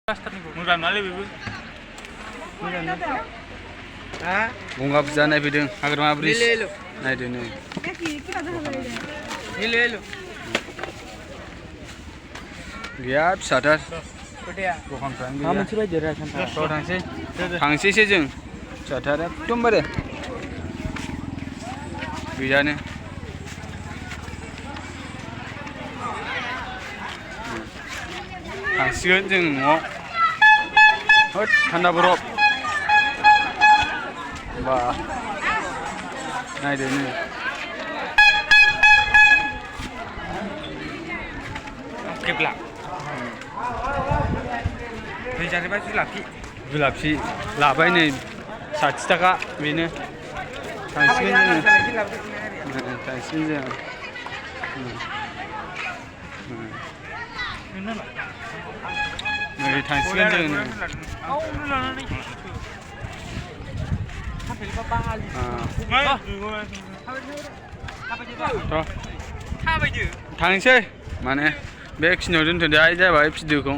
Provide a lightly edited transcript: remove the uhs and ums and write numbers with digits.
मोजां नालाय बेबो गंगा फुजा नायफैदों हाग्रामा ब्रिज नायदो नै गैया फिसाथार दखानफ्रानो गैया थांसैसो जों फिसाथार एकदमबारे गैयानो थांसिगोन जों न'आव होद थान्दा बरफ बा नायदो नै केब्ला दै जानोबा जुलाफि लाबाय नै 60 थाखा बेनो थांसिगोन जों नै थांसिगोन जों थांसै माने बेखिनियाव दोनथ'नाय जाबाय भिडिअखौ